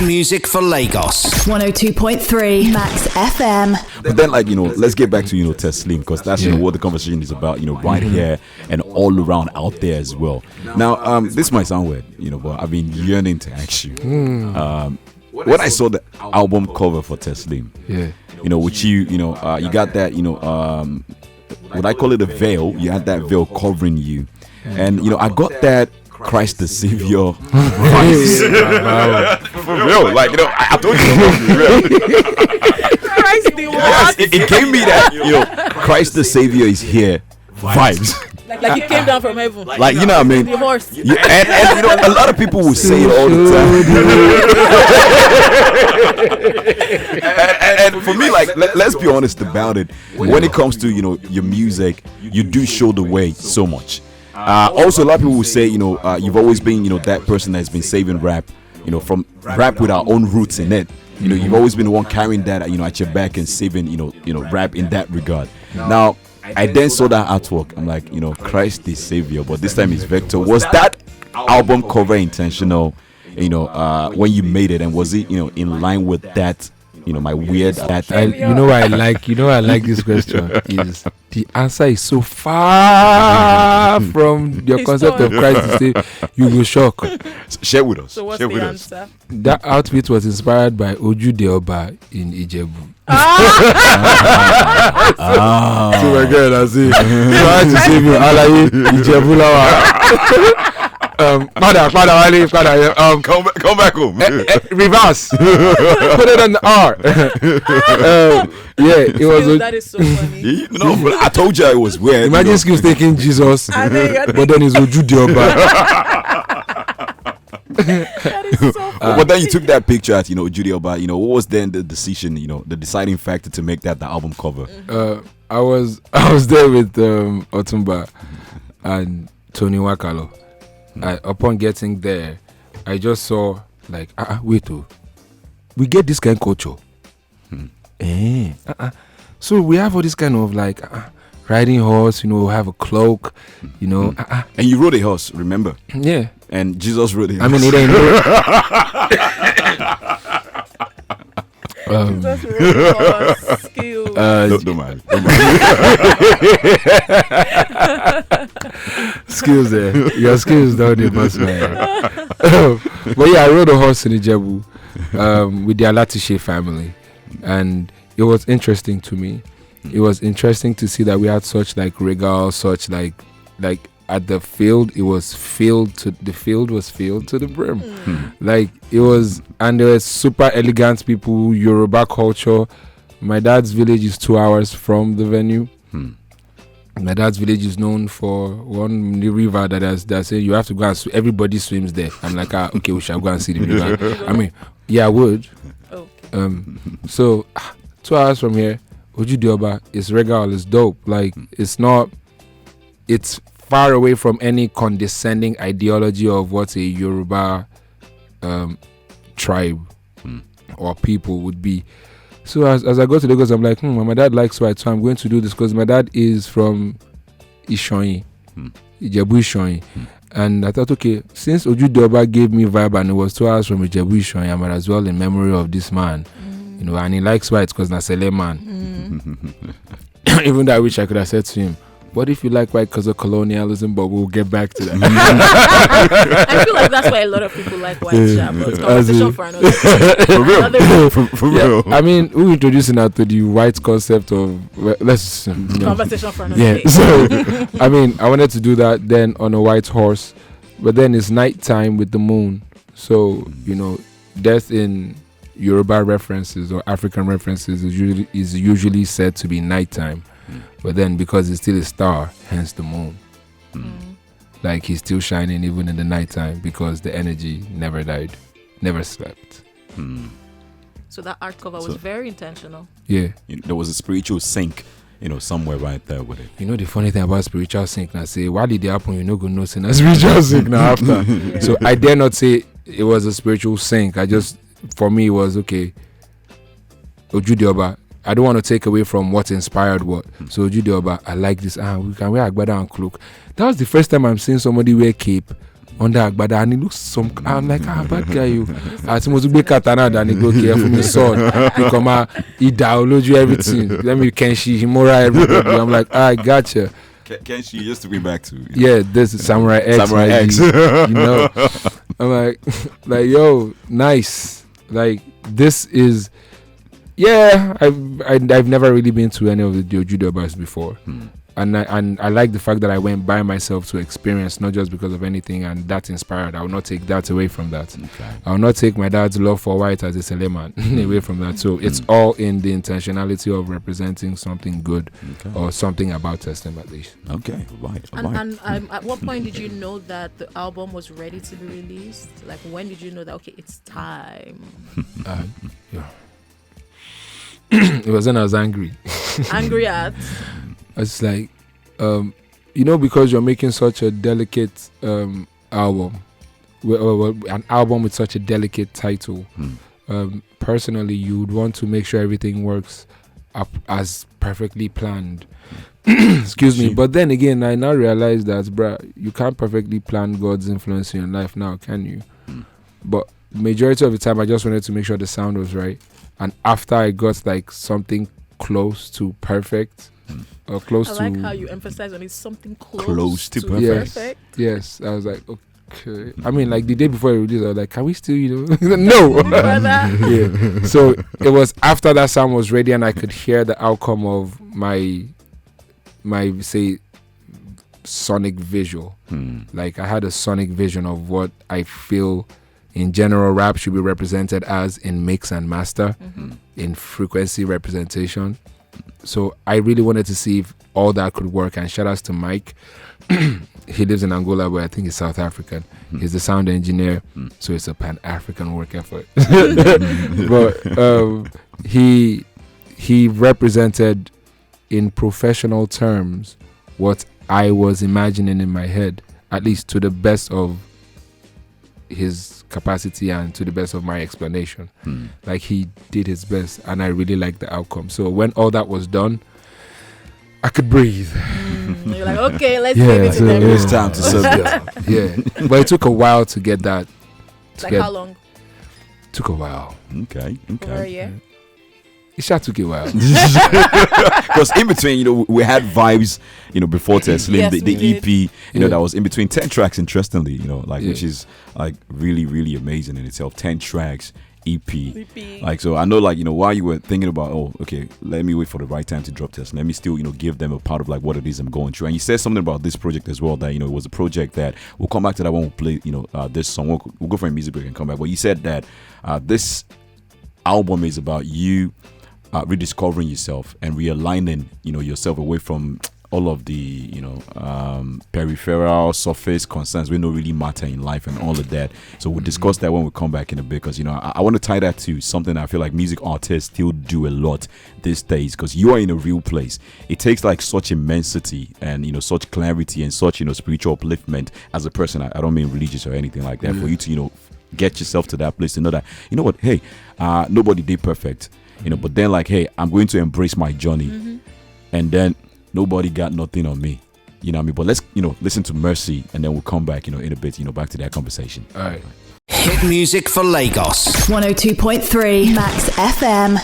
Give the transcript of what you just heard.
music for Lagos. 102.3 Max FM. But then, let's get back to, Teslim, because that's, what the conversation is about, right here and all around out there as well. Now, this might sound weird, but I've been yearning to ask you. When I saw the album cover for Teslim, with you, you got that, what I call it a veil. You had that veil covering you. And, I got that Christ the Savior vibes. For real. I told you Christ the what? Yes, it gave me that, Christ the Savior is here vibes. Like he came down from heaven. What I mean? The horse. Yeah, and a lot of people will say it all the time. and for me, let's be honest about it. When it comes to, your music, you do show the way so much. Also, a lot of people will say, you've always been, that person that's been saving rap, from rap with our own roots in it. You've always been the one carrying that, at your back and saving, rap in that regard. Now, I then saw that artwork. I'm like, Christ the Savior, but this time it's Vector. Was that album cover intentional, when you made it, and was it, in line with that, my weird that? I like this question is the answer is so far from your concept of Christ to say you will shock. Share with us. So what's Share the with answer? us. That outfit was inspired by Ojudioba in Ijebu. So my girl, I say, try to save you, Alaye Ijebu lawa. Father, Come back home. Reverse. Put it on the R. It was. That is so funny. No, but I told you it was weird. Imagine Skills taking Jesus, but then it's Ojudioba. That is so funny. But then you took that picture at, Ojudioba. What was then the decision, the deciding factor to make that the album cover? I was there with Otumba and Tony Wakalo. Upon getting there, I just saw wait, we get this kind of culture. So we have all this kind of riding horse, have a cloak, And you rode a horse, remember? Yeah. And Jesus rode a horse. I mean, it ain't. Just really skills. Don't mind. Skills there. Your skills down the bus, man. But yeah, I rode a horse in Ijebu with the Alatishe family. And it was interesting to me. It was interesting to see that we had such regal, such like at the field, the field was filled to the brim. It was, and there were super elegant people, Yoruba culture. My dad's village is 2 hours from the venue. My dad's village is known for one river that say you have to go and swim. Everybody swims there. I'm like, okay, we shall go and see the river. I mean, yeah, I would. Okay. So 2 hours from here, Ojudioba is regal, it's dope. It's far away from any condescending ideology of what a Yoruba tribe or people would be. So as I go to Lagos, I'm like, my dad likes white, so I'm going to do this because my dad is from Ijebu Ishoyin. And I thought, okay, since Ojudioba gave me vibe and it was 2 hours from Ijebu Ishoyin, I might as well in memory of this man, and he likes white because Nasele man. Even though I wish I could have said to him, what if you like white because of colonialism? But we'll get back to that. I feel like that's why a lot of people like white shop. It's conversation for another day. For real. I mean, we're introducing now to the white concept of Conversation for another day. So, I mean, I wanted to do that then on a white horse, but then it's nighttime with the moon. So, death in Yoruba references or African references is usually said to be nighttime. But then because it's still a star, hence the moon. He's still shining even in the nighttime because the energy never died, never slept. So that art cover was very intentional. Yeah. There was a spiritual sync, somewhere right there with it. The funny thing about spiritual sync, now say, why did it happen? You know, go no sin a spiritual sync now after. So I dare not say it was a spiritual sync. For me, it was okay. Ojudioba, I don't want to take away from what inspired what. So Ojudioba, I like this. We can wear agbada and cloak. That was the first time I'm seeing somebody wear cape under Agbada, and he looks some. I'm like, bad guy, you. I must be katana than he go care for me sword. He come out, he download you everything. Let me Kenshi Himura everybody. I'm like, I gotcha. Kenshi used to be back to. Yeah, this is Samurai X. Samurai X. You know, I'm like, yo, nice. Like this is. Yeah, I've never really been to any of the Ojudioba before. And I like the fact that I went by myself to experience, not just because of anything, and that inspired. I will not take that away from that. Okay. I will not take my dad's love for white as a Seleman away from that. So it's all in the intentionality of representing something good or something about Teslim at least. Okay, right. And at what point did you know that the album was ready to be released? Like, when did you know that, okay, it's time? Yeah. It was when I was angry. Angry at? It's like, because you're making such a delicate album, an album with such a delicate title. Personally, you would want to make sure everything works up as perfectly planned. Excuse me. But then again, I now realize that, you can't perfectly plan God's influence in your life now, can you? But majority of the time, I just wanted to make sure the sound was right. And after I got like something close to perfect, or close to... I like how you emphasize on it's something close to perfect. Yes, I was like, okay. I mean, like the day before I released, I was like, can we still, no. Yeah. So it was after that sound was ready and I could hear the outcome of my say, sonic visual. Like I had a sonic vision of what I feel in general rap should be represented as in mix and master, in frequency representation. So I really wanted to see if all that could work. And shout outs to Mike. He lives in Angola, but I think he's South African. He's the sound engineer, so it's a Pan-African work effort. But he represented in professional terms what I was imagining in my head, at least to the best of his capacity and to the best of my explanation. Like he did his best and I really liked the outcome. So when all that was done, I could breathe. You're like, okay, let's give it to them. It's time to serve. Yeah. But it took a while to get that. How long? Took a while. Okay. Over a year? It sure took a while. Because in between, we had vibes, before Teslim, Yes, the EP, that was in between 10 tracks, interestingly, which is like really, really amazing in itself. 10 tracks, EP. Like, so I know, like, while you were thinking about, let me wait for the right time to drop this. Let me still, give them a part of like what it is I'm going through. And you said something about this project as well, that, it was a project that we'll come back to that when we'll play, this song. We'll go for a music break and come back. But you said that this album is about you rediscovering yourself and realigning, yourself away from all of the, peripheral surface concerns we don't really matter in life and all of that. So we'll discuss that when we come back in a bit, because, I want to tie that to something I feel like music artists still do a lot these days, because you are in a real place. It takes like such immensity and, such clarity and such, spiritual upliftment as a person. I don't mean religious or anything like that, for you to, get yourself to that place to know that, what, hey, nobody did perfect. But then like, hey, I'm going to embrace my journey, and then nobody got nothing on me. You know what I mean? But let's, listen to Mercy, and then we'll come back, in a bit, back to that conversation. All right. Hit music for Lagos. 102.3 Max FM.